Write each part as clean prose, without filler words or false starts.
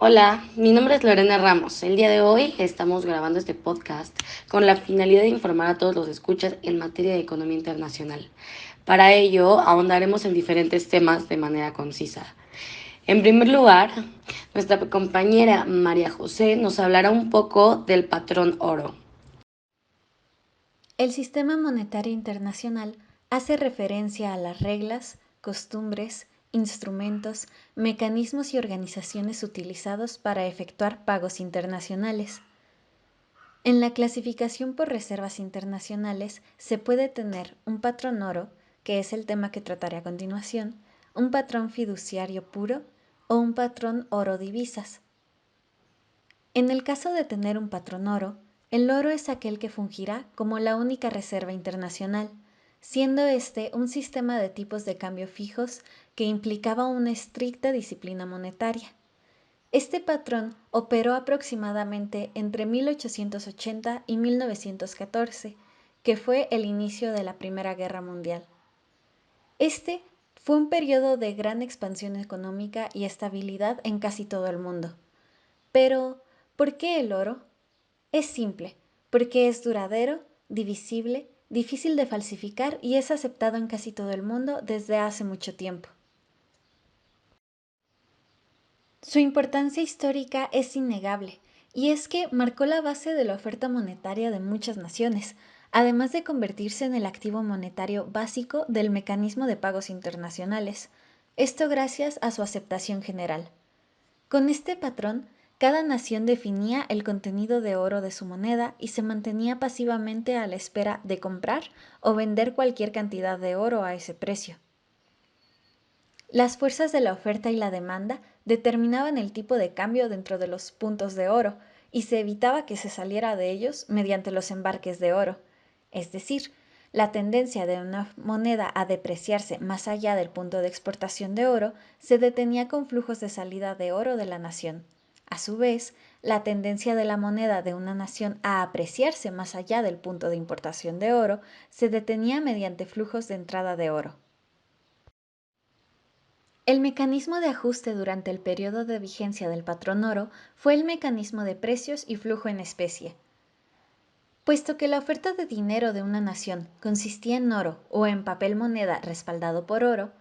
Hola, mi nombre es Lorena Ramos. El día de hoy estamos grabando este podcast con la finalidad de informar a todos los escuchas en materia de economía internacional. Para ello, ahondaremos en diferentes temas de manera concisa. En primer lugar, nuestra compañera María José nos hablará un poco del patrón oro. El sistema monetario internacional hace referencia a las reglas, costumbres, instrumentos, mecanismos y organizaciones utilizados para efectuar pagos internacionales. En la clasificación por reservas internacionales se puede tener un patrón oro, que es el tema que trataré a continuación, un patrón fiduciario puro o un patrón oro divisas. En el caso de tener un patrón oro, el oro es aquel que fungirá como la única reserva internacional, siendo este un sistema de tipos de cambio fijos que implicaba una estricta disciplina monetaria. Este patrón operó aproximadamente entre 1880 y 1914, que fue el inicio de la Primera Guerra Mundial. Este fue un periodo de gran expansión económica y estabilidad en casi todo el mundo. Pero, ¿por qué el oro? Es simple, porque es duradero, divisible, difícil de falsificar y es aceptado en casi todo el mundo desde hace mucho tiempo. Su importancia histórica es innegable, y es que marcó la base de la oferta monetaria de muchas naciones, además de convertirse en el activo monetario básico del mecanismo de pagos internacionales, esto gracias a su aceptación general. Con este patrón, cada nación definía el contenido de oro de su moneda y se mantenía pasivamente a la espera de comprar o vender cualquier cantidad de oro a ese precio. Las fuerzas de la oferta y la demanda determinaban el tipo de cambio dentro de los puntos de oro y se evitaba que se saliera de ellos mediante los embarques de oro, es decir, la tendencia de una moneda a depreciarse más allá del punto de exportación de oro se detenía con flujos de salida de oro de la nación. A su vez, la tendencia de la moneda de una nación a apreciarse más allá del punto de importación de oro se detenía mediante flujos de entrada de oro. El mecanismo de ajuste durante el periodo de vigencia del patrón oro fue el mecanismo de precios y flujo en especie. Puesto que la oferta de dinero de una nación consistía en oro o en papel moneda respaldado por oro,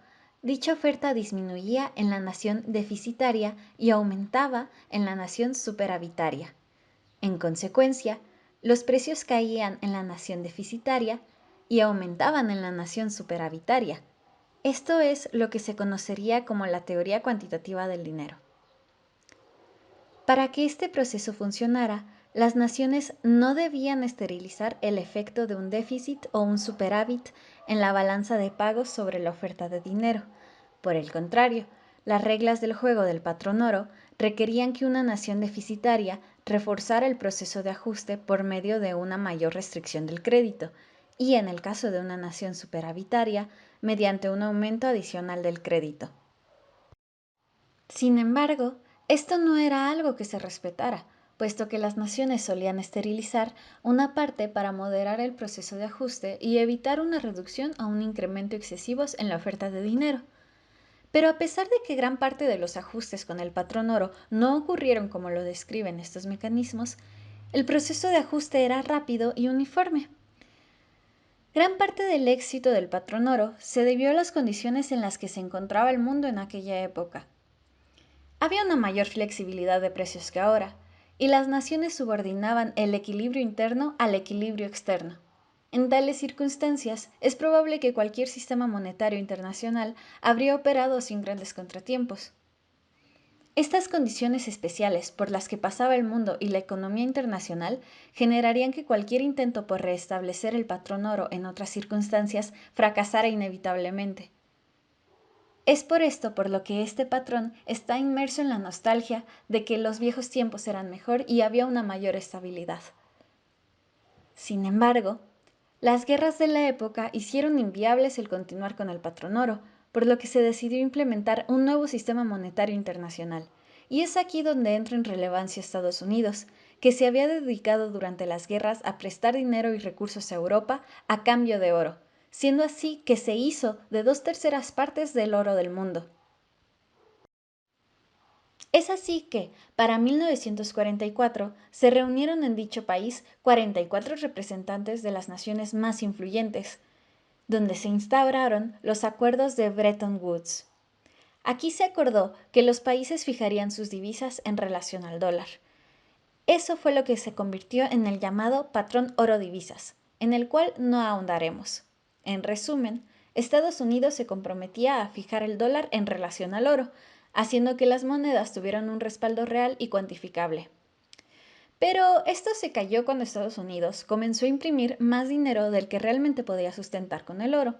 dicha oferta disminuía en la nación deficitaria y aumentaba en la nación superavitaria. En consecuencia, los precios caían en la nación deficitaria y aumentaban en la nación superavitaria. Esto es lo que se conocería como la teoría cuantitativa del dinero. Para que este proceso funcionara, las naciones no debían esterilizar el efecto de un déficit o un superávit en la balanza de pagos sobre la oferta de dinero. Por el contrario, las reglas del juego del patrón oro requerían que una nación deficitaria reforzara el proceso de ajuste por medio de una mayor restricción del crédito, y en el caso de una nación superavitaria, mediante un aumento adicional del crédito. Sin embargo, esto no era algo que se respetara, puesto que las naciones solían esterilizar una parte para moderar el proceso de ajuste y evitar una reducción o un incremento excesivos en la oferta de dinero. Pero a pesar de que gran parte de los ajustes con el patrón oro no ocurrieron como lo describen estos mecanismos, el proceso de ajuste era rápido y uniforme. Gran parte del éxito del patrón oro se debió a las condiciones en las que se encontraba el mundo en aquella época. Había una mayor flexibilidad de precios que ahora, y las naciones subordinaban el equilibrio interno al equilibrio externo. En tales circunstancias, es probable que cualquier sistema monetario internacional habría operado sin grandes contratiempos. Estas condiciones especiales por las que pasaba el mundo y la economía internacional generarían que cualquier intento por restablecer el patrón oro en otras circunstancias fracasara inevitablemente. Es por esto por lo que este patrón está inmerso en la nostalgia de que los viejos tiempos eran mejor y había una mayor estabilidad. Sin embargo, las guerras de la época hicieron inviables el continuar con el patrón oro, por lo que se decidió implementar un nuevo sistema monetario internacional. Y es aquí donde entra en relevancia Estados Unidos, que se había dedicado durante las guerras a prestar dinero y recursos a Europa a cambio de oro, siendo así que se hizo de 2/3 partes del oro del mundo. Es así que, para 1944, se reunieron en dicho país 44 representantes de las naciones más influyentes, donde se instauraron los acuerdos de Bretton Woods. Aquí se acordó que los países fijarían sus divisas en relación al dólar. Eso fue lo que se convirtió en el llamado patrón oro divisas, en el cual no ahondaremos. En resumen, Estados Unidos se comprometía a fijar el dólar en relación al oro, haciendo que las monedas tuvieran un respaldo real y cuantificable. Pero esto se cayó cuando Estados Unidos comenzó a imprimir más dinero del que realmente podía sustentar con el oro.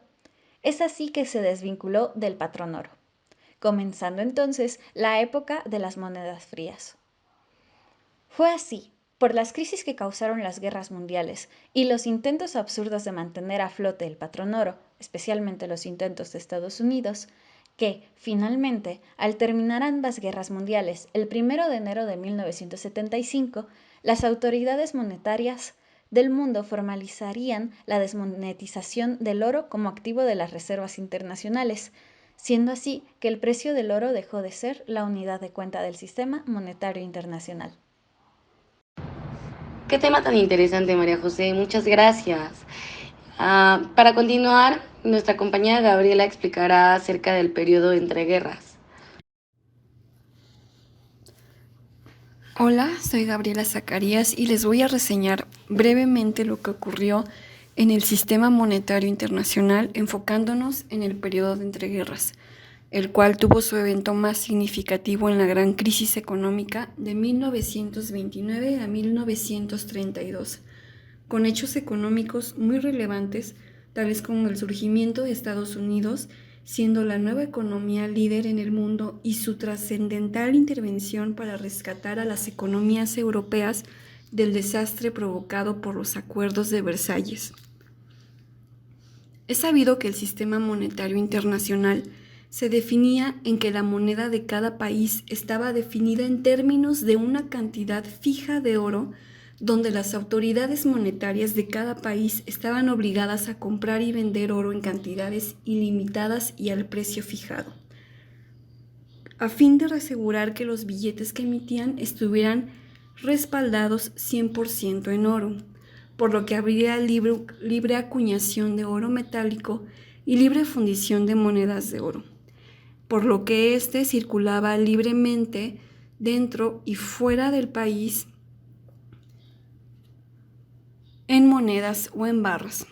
Es así que se desvinculó del patrón oro, comenzando entonces la época de las monedas frías. Fue así, por las crisis que causaron las guerras mundiales y los intentos absurdos de mantener a flote el patrón oro, especialmente los intentos de Estados Unidos, que, finalmente, al terminar ambas guerras mundiales el 1 de enero de 1975, las autoridades monetarias del mundo formalizarían la desmonetización del oro como activo de las reservas internacionales, siendo así que el precio del oro dejó de ser la unidad de cuenta del sistema monetario internacional. Qué tema tan interesante, María José. Muchas gracias. Para continuar, nuestra compañera Gabriela explicará acerca del periodo entre guerras. Hola, soy Gabriela Zacarías y les voy a reseñar brevemente lo que ocurrió en el sistema monetario internacional enfocándonos en el periodo de entreguerras, el cual tuvo su evento más significativo en la gran crisis económica de 1929 a 1932, con hechos económicos muy relevantes, tales como el surgimiento de Estados Unidos, siendo la nueva economía líder en el mundo y su trascendental intervención para rescatar a las economías europeas del desastre provocado por los acuerdos de Versalles. Es sabido que el sistema monetario internacional se definía en que la moneda de cada país estaba definida en términos de una cantidad fija de oro, donde las autoridades monetarias de cada país estaban obligadas a comprar y vender oro en cantidades ilimitadas y al precio fijado, a fin de asegurar que los billetes que emitían estuvieran respaldados 100% en oro, por lo que habría libre acuñación de oro metálico y libre fundición de monedas de oro, por lo que éste circulaba libremente dentro y fuera del país en monedas o en barras.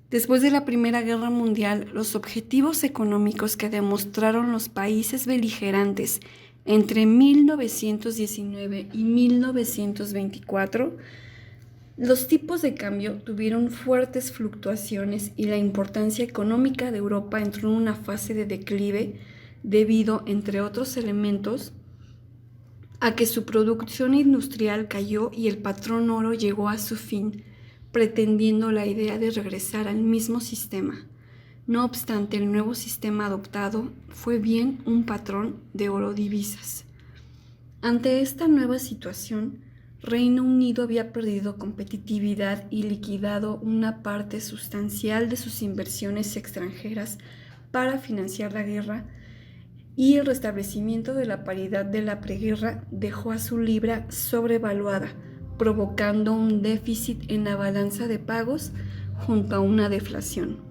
Después de la Primera Guerra Mundial, los objetivos económicos que demostraron los países beligerantes entre 1919 y 1924, los tipos de cambio tuvieron fuertes fluctuaciones y la importancia económica de Europa entró en una fase de declive debido, entre otros elementos, a que su producción industrial cayó y el patrón oro llegó a su fin, pretendiendo la idea de regresar al mismo sistema. No obstante, el nuevo sistema adoptado fue bien un patrón de oro divisas. Ante esta nueva situación, Reino Unido había perdido competitividad y liquidado una parte sustancial de sus inversiones extranjeras para financiar la guerra, y el restablecimiento de la paridad de la preguerra dejó a su libra sobrevaluada, provocando un déficit en la balanza de pagos junto a una deflación.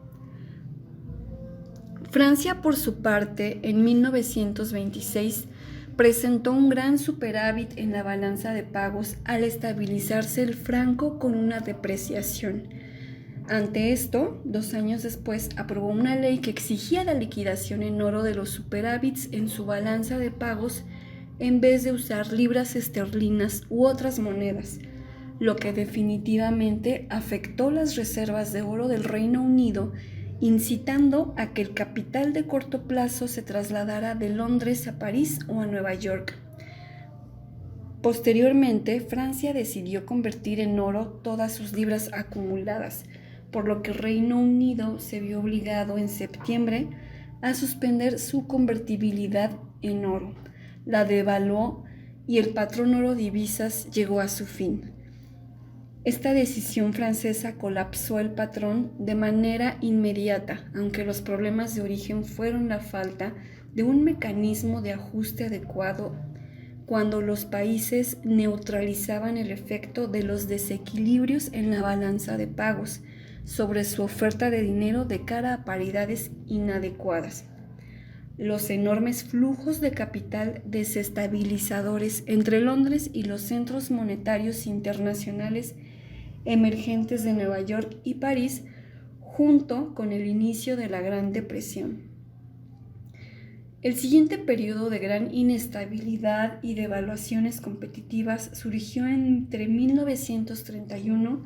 Francia, por su parte, en 1926 presentó un gran superávit en la balanza de pagos al estabilizarse el franco con una depreciación. Ante esto, 2 años después, aprobó una ley que exigía la liquidación en oro de los superávits en su balanza de pagos en vez de usar libras esterlinas u otras monedas, lo que definitivamente afectó las reservas de oro del Reino Unido, incitando a que el capital de corto plazo se trasladara de Londres a París o a Nueva York. Posteriormente, Francia decidió convertir en oro todas sus libras acumuladas, por lo que Reino Unido se vio obligado en septiembre a suspender su convertibilidad en oro, la devaluó y el patrón oro divisas llegó a su fin. Esta decisión francesa colapsó el patrón de manera inmediata, aunque los problemas de origen fueron la falta de un mecanismo de ajuste adecuado cuando los países neutralizaban el efecto de los desequilibrios en la balanza de pagos sobre su oferta de dinero de cara a paridades inadecuadas. Los enormes flujos de capital desestabilizadores entre Londres y los centros monetarios internacionales emergentes de Nueva York y París, junto con el inicio de la Gran Depresión. El siguiente periodo de gran inestabilidad y devaluaciones competitivas surgió entre 1931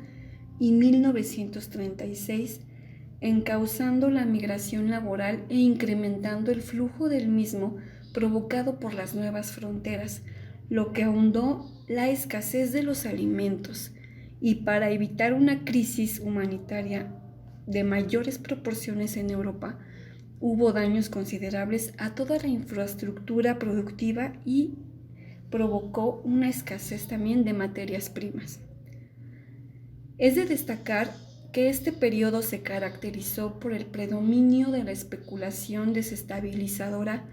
y 1936, encauzando la migración laboral e incrementando el flujo del mismo provocado por las nuevas fronteras, lo que ahondó la escasez de los alimentos, y para evitar una crisis humanitaria de mayores proporciones en Europa, hubo daños considerables a toda la infraestructura productiva y provocó una escasez también de materias primas. Es de destacar que este periodo se caracterizó por el predominio de la especulación desestabilizadora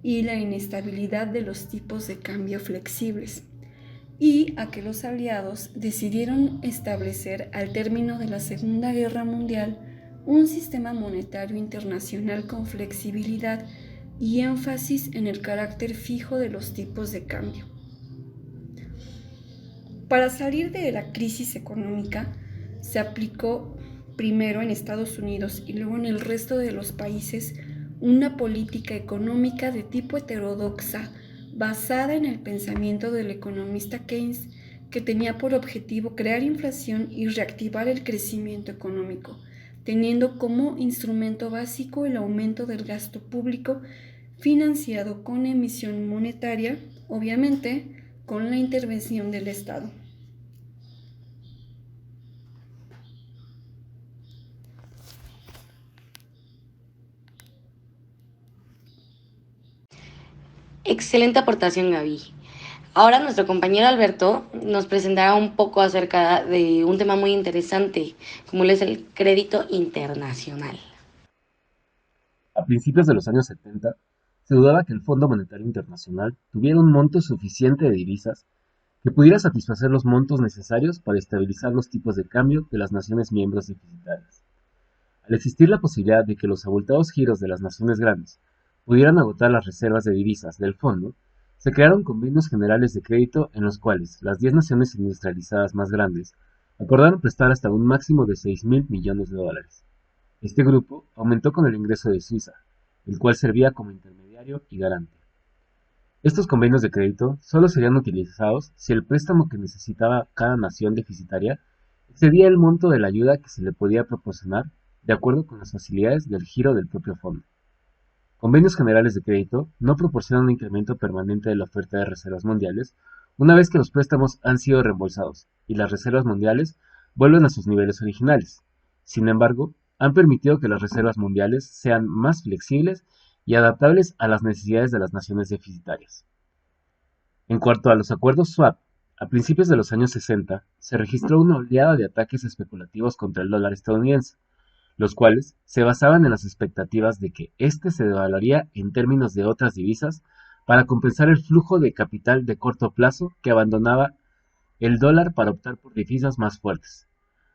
y la inestabilidad de los tipos de cambio flexibles, y a que los aliados decidieron establecer al término de la Segunda Guerra Mundial un sistema monetario internacional con flexibilidad y énfasis en el carácter fijo de los tipos de cambio. Para salir de la crisis económica, se aplicó primero en Estados Unidos y luego en el resto de los países una política económica de tipo heterodoxa basada en el pensamiento del economista Keynes, que tenía por objetivo crear inflación y reactivar el crecimiento económico, teniendo como instrumento básico el aumento del gasto público financiado con emisión monetaria, obviamente con la intervención del Estado. Excelente aportación, Gaby. Ahora nuestro compañero Alberto nos presentará un poco acerca de un tema muy interesante, como lo es el crédito internacional. A principios de los años 70, se dudaba que el Fondo Monetario Internacional tuviera un monto suficiente de divisas que pudiera satisfacer los montos necesarios para estabilizar los tipos de cambio de las naciones miembros deficitarias. Al existir la posibilidad de que los abultados giros de las naciones grandes pudieran agotar las reservas de divisas del fondo, se crearon convenios generales de crédito en los cuales las 10 naciones industrializadas más grandes acordaron prestar hasta un máximo de 6.000 millones de dólares. Este grupo aumentó con el ingreso de Suiza, el cual servía como intermediario y garante. Estos convenios de crédito solo serían utilizados si el préstamo que necesitaba cada nación deficitaria excedía el monto de la ayuda que se le podía proporcionar de acuerdo con las facilidades del giro del propio fondo. Convenios generales de crédito no proporcionan un incremento permanente de la oferta de reservas mundiales una vez que los préstamos han sido reembolsados y las reservas mundiales vuelven a sus niveles originales. Sin embargo, han permitido que las reservas mundiales sean más flexibles y adaptables a las necesidades de las naciones deficitarias. En cuanto a los acuerdos swap, a principios de los años 60 se registró una oleada de ataques especulativos contra el dólar estadounidense, los cuales se basaban en las expectativas de que éste se devaluaría en términos de otras divisas para compensar el flujo de capital de corto plazo que abandonaba el dólar para optar por divisas más fuertes.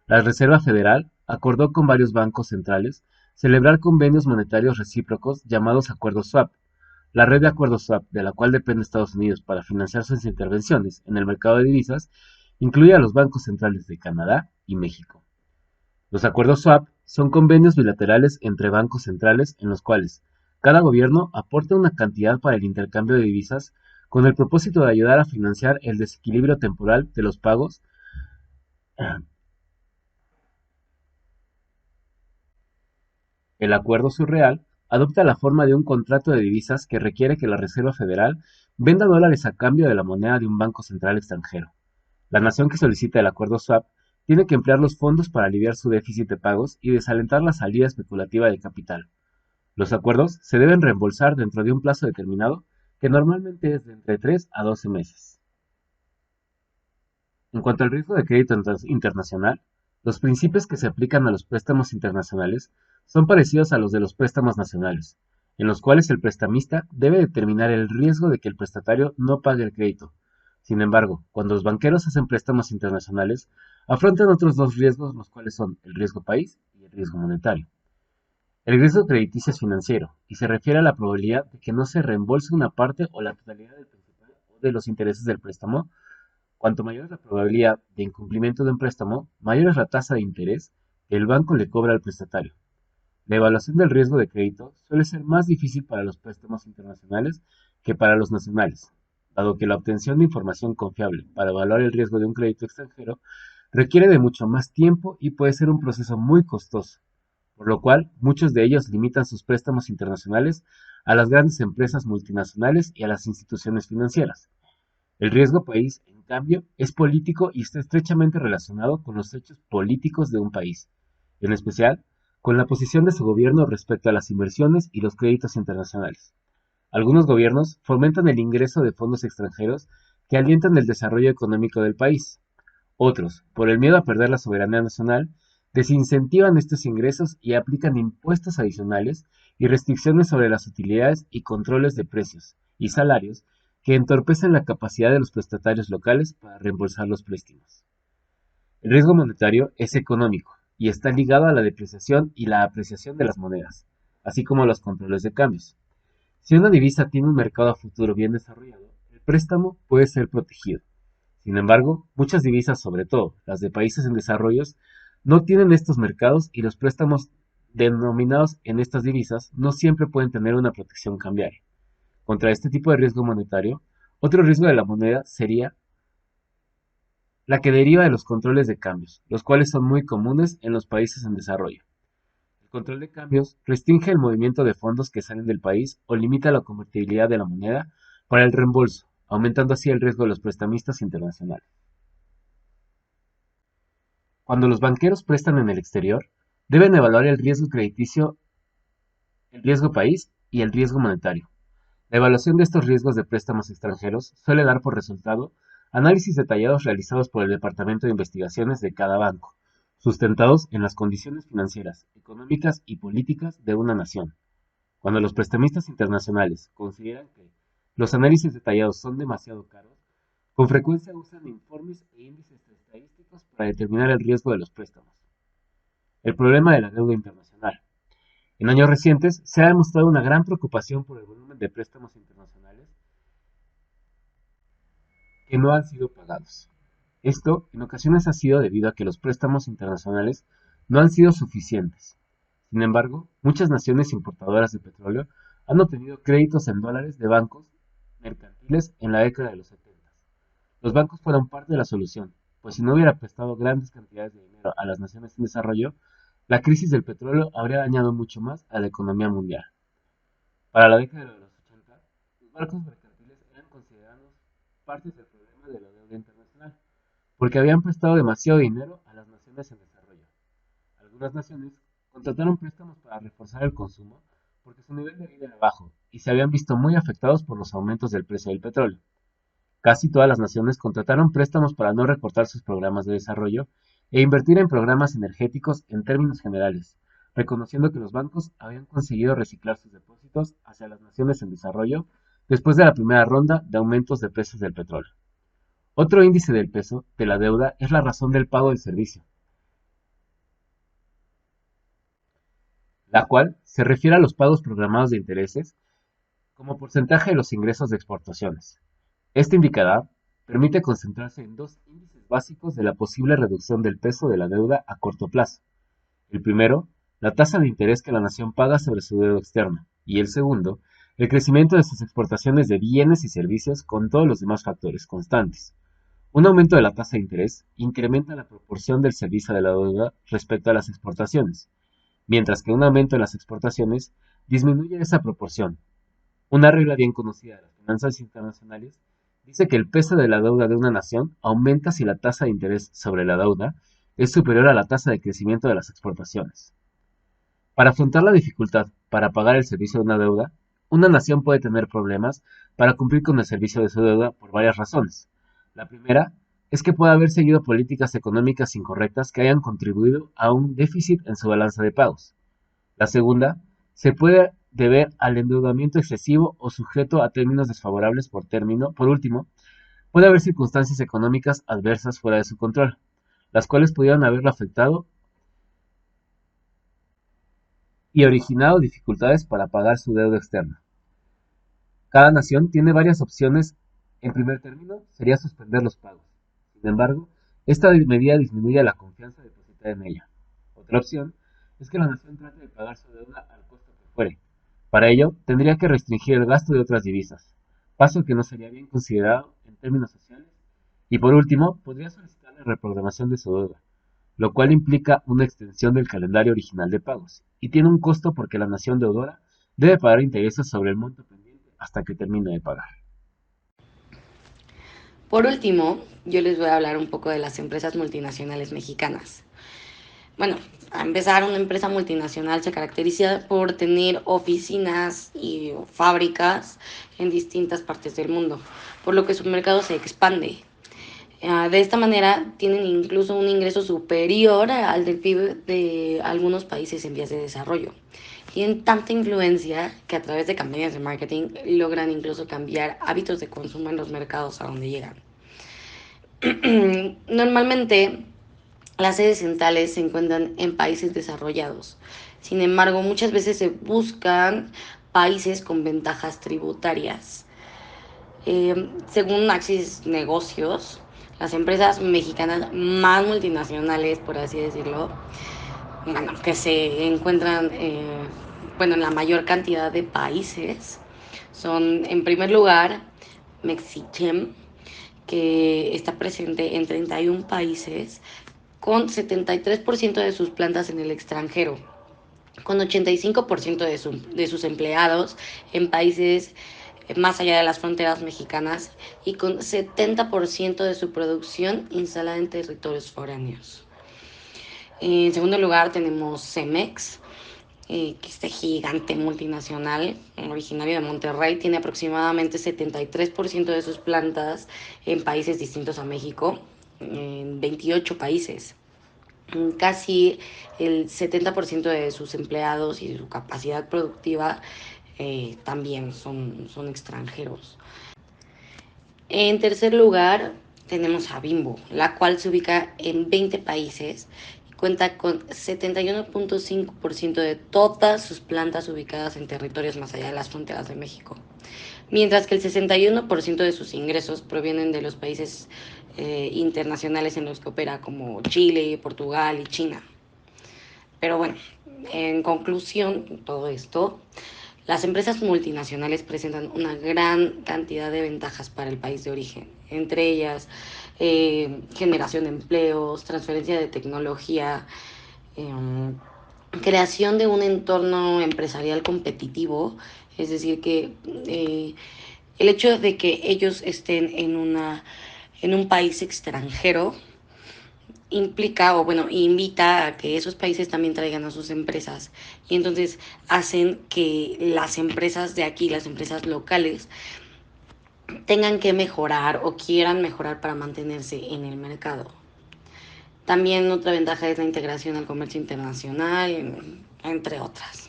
La Reserva Federal acordó con varios bancos centrales celebrar convenios monetarios recíprocos llamados acuerdos swap. La red de acuerdos swap, de la cual depende Estados Unidos para financiar sus intervenciones en el mercado de divisas, incluye a los bancos centrales de Canadá y México. Los acuerdos swap son convenios bilaterales entre bancos centrales en los cuales cada gobierno aporta una cantidad para el intercambio de divisas con el propósito de ayudar a financiar el desequilibrio temporal de los pagos. El acuerdo surreal adopta la forma de un contrato de divisas que requiere que la Reserva Federal venda dólares a cambio de la moneda de un banco central extranjero. La nación que solicita el acuerdo swap tiene que emplear los fondos para aliviar su déficit de pagos y desalentar la salida especulativa de capital. Los acuerdos se deben reembolsar dentro de un plazo determinado, que normalmente es de entre 3 a 12 meses. En cuanto al riesgo de crédito internacional, los principios que se aplican a los préstamos internacionales son parecidos a los de los préstamos nacionales. en los cuales el prestamista debe determinar el riesgo de que el prestatario no pague el crédito. Sin embargo, cuando los banqueros hacen préstamos internacionales, afrontan otros dos riesgos, los cuales son el riesgo país y el riesgo monetario. El riesgo crediticio es financiero y se refiere a la probabilidad de que no se reembolse una parte o la totalidad del principal o de los intereses del préstamo. Cuanto mayor es la probabilidad de incumplimiento de un préstamo, mayor es la tasa de interés que el banco le cobra al prestatario. La evaluación del riesgo de crédito suele ser más difícil para los préstamos internacionales que para los nacionales, dado que la obtención de información confiable para evaluar el riesgo de un crédito extranjero requiere de mucho más tiempo y puede ser un proceso muy costoso, por lo cual muchos de ellos limitan sus préstamos internacionales a las grandes empresas multinacionales y a las instituciones financieras. El riesgo país, en cambio, es político y está estrechamente relacionado con los hechos políticos de un país, en especial con la posición de su gobierno respecto a las inversiones y los créditos internacionales. Algunos gobiernos fomentan el ingreso de fondos extranjeros que alientan el desarrollo económico del país. Otros, por el miedo a perder la soberanía nacional, desincentivan estos ingresos y aplican impuestos adicionales y restricciones sobre las utilidades y controles de precios y salarios que entorpecen la capacidad de los prestatarios locales para reembolsar los préstamos. El riesgo monetario es económico y está ligado a la depreciación y la apreciación de las monedas, así como a los controles de cambios. Si una divisa tiene un mercado a futuro bien desarrollado, el préstamo puede ser protegido. Sin embargo, muchas divisas, sobre todo las de países en desarrollo, no tienen estos mercados y los préstamos denominados en estas divisas no siempre pueden tener una protección cambiaria. Contra este tipo de riesgo monetario, otro riesgo de la moneda sería la que deriva de los controles de cambios, los cuales son muy comunes en los países en desarrollo. El control de cambios restringe el movimiento de fondos que salen del país o limita la convertibilidad de la moneda para el reembolso, aumentando así el riesgo de los prestamistas internacionales. Cuando los banqueros prestan en el exterior, deben evaluar el riesgo crediticio, el riesgo país y el riesgo monetario. La evaluación de estos riesgos de préstamos extranjeros suele dar por resultado análisis detallados realizados por el Departamento de Investigaciones de cada banco, sustentados en las condiciones financieras, económicas y políticas de una nación. Cuando los prestamistas internacionales consideran que los análisis detallados son demasiado caros, con frecuencia usan informes e índices estadísticos para determinar el riesgo de los préstamos. El problema de la deuda internacional. En años recientes se ha demostrado una gran preocupación por el volumen de préstamos internacionales que no han sido pagados. Esto en ocasiones ha sido debido a que los préstamos internacionales no han sido suficientes. Sin embargo, muchas naciones importadoras de petróleo han obtenido créditos en dólares de bancos mercantiles en la década de los 70. Los bancos fueron parte de la solución, pues si no hubiera prestado grandes cantidades de dinero a las naciones en desarrollo, la crisis del petróleo habría dañado mucho más a la economía mundial. Para la década de los 80, los barcos mercantiles eran considerados partes del problema de la deuda internacional, porque habían prestado demasiado dinero a las naciones en desarrollo. Algunas naciones contrataron préstamos para reforzar el consumo porque su nivel de vida era bajo y se habían visto muy afectados por los aumentos del precio del petróleo. Casi todas las naciones contrataron préstamos para no recortar sus programas de desarrollo e invertir en programas energéticos en términos generales, reconociendo que los bancos habían conseguido reciclar sus depósitos hacia las naciones en desarrollo después de la primera ronda de aumentos de precios del petróleo. Otro índice del peso de la deuda es la razón del pago del servicio, la cual se refiere a los pagos programados de intereses como porcentaje de los ingresos de exportaciones. Este indicador permite concentrarse en dos índices básicos de la posible reducción del peso de la deuda a corto plazo. El primero, la tasa de interés que la nación paga sobre su deuda externa, y el segundo, el crecimiento de sus exportaciones de bienes y servicios con todos los demás factores constantes. Un aumento de la tasa de interés incrementa la proporción del servicio de la deuda respecto a las exportaciones, mientras que un aumento de las exportaciones disminuye esa proporción. Una regla bien conocida de las finanzas internacionales dice que el peso de la deuda de una nación aumenta si la tasa de interés sobre la deuda es superior a la tasa de crecimiento de las exportaciones. Para afrontar la dificultad para pagar el servicio de una deuda, una nación puede tener problemas para cumplir con el servicio de su deuda por varias razones. La primera es que puede haber seguido políticas económicas incorrectas que hayan contribuido a un déficit en su balanza de pagos. La segunda, se puede deber al endeudamiento excesivo o sujeto a términos desfavorables por último, puede haber circunstancias económicas adversas fuera de su control, las cuales pudieran haberlo afectado y originado dificultades para pagar su deuda externa. Cada nación tiene varias opciones. En primer término, sería suspender los pagos. Sin embargo, esta medida disminuye la confianza depositada en ella. Otra opción es que la nación trate de pagar su deuda al costo que fuere. Para ello, tendría que restringir el gasto de otras divisas, paso que no sería bien considerado en términos sociales. Y por último, podría solicitar la reprogramación de su deuda, lo cual implica una extensión del calendario original de pagos, y tiene un costo porque la nación deudora debe pagar intereses sobre el monto pendiente hasta que termine de pagar. Por último, yo les voy a hablar un poco de las empresas multinacionales mexicanas. Bueno, a empezar, una empresa multinacional se caracteriza por tener oficinas y fábricas en distintas partes del mundo, por lo que su mercado se expande. De esta manera tienen incluso un ingreso superior al del PIB de algunos países en vías de desarrollo. Tienen tanta influencia que a través de campañas de marketing logran incluso cambiar hábitos de consumo en los mercados a donde llegan. Normalmente las sedes centrales se encuentran en países desarrollados. Sin embargo, muchas veces se buscan países con ventajas tributarias. Según Axis Negocios, las empresas mexicanas más multinacionales, por así decirlo, bueno, que se encuentran en la mayor cantidad de países, son en primer lugar Mexichem, que está presente en 31 países, con 73% de sus plantas en el extranjero, con 85% de sus empleados en países más allá de las fronteras mexicanas y con 70% de su producción instalada en territorios foráneos. En segundo lugar tenemos Cemex, que este gigante multinacional originario de Monterrey tiene aproximadamente 73% de sus plantas en países distintos a México, en 28 países. Casi el 70% de sus empleados y su capacidad productiva también son extranjeros. En tercer lugar, tenemos a Bimbo, la cual se ubica en 20 países y cuenta con 71.5% de todas sus plantas ubicadas en territorios más allá de las fronteras de México, mientras que el 61% de sus ingresos provienen de los países internacionales en los que opera, como Chile, Portugal y China. Pero bueno, en conclusión, todo esto, las empresas multinacionales presentan una gran cantidad de ventajas para el país de origen, entre ellas generación de empleos, transferencia de tecnología, eh, creación de un entorno empresarial competitivo, es decir, que el hecho de que ellos estén en un país extranjero implica o bueno, invita a que esos países también traigan a sus empresas y entonces hacen que las empresas de aquí, las empresas locales, tengan que mejorar o quieran mejorar para mantenerse en el mercado. También otra ventaja es la integración al comercio internacional, entre otras.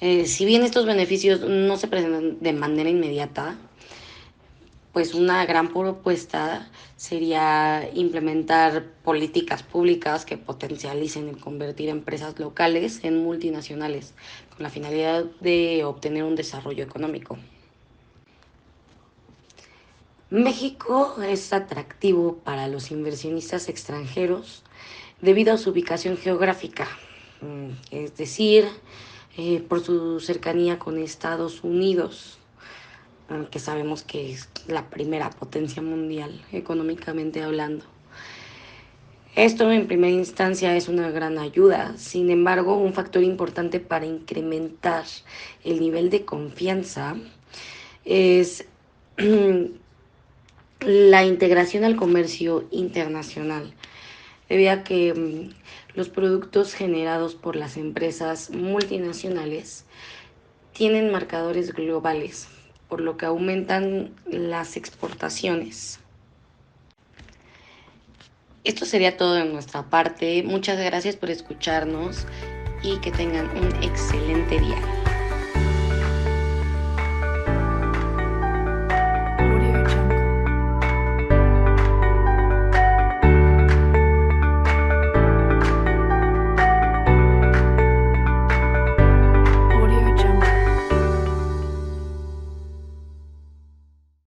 Si bien estos beneficios no se presentan de manera inmediata, pues una gran propuesta sería implementar políticas públicas que potencialicen el convertir empresas locales en multinacionales, con la finalidad de obtener un desarrollo económico. México es atractivo para los inversionistas extranjeros debido a su ubicación geográfica, es decir, por su cercanía con Estados Unidos, que sabemos que es la primera potencia mundial económicamente hablando. Esto en primera instancia es una gran ayuda, sin embargo, un factor importante para incrementar el nivel de confianza es la integración al comercio internacional, debido a que los productos generados por las empresas multinacionales tienen marcadores globales, por lo que aumentan las exportaciones. Esto sería todo de nuestra parte. Muchas gracias por escucharnos y que tengan un excelente día.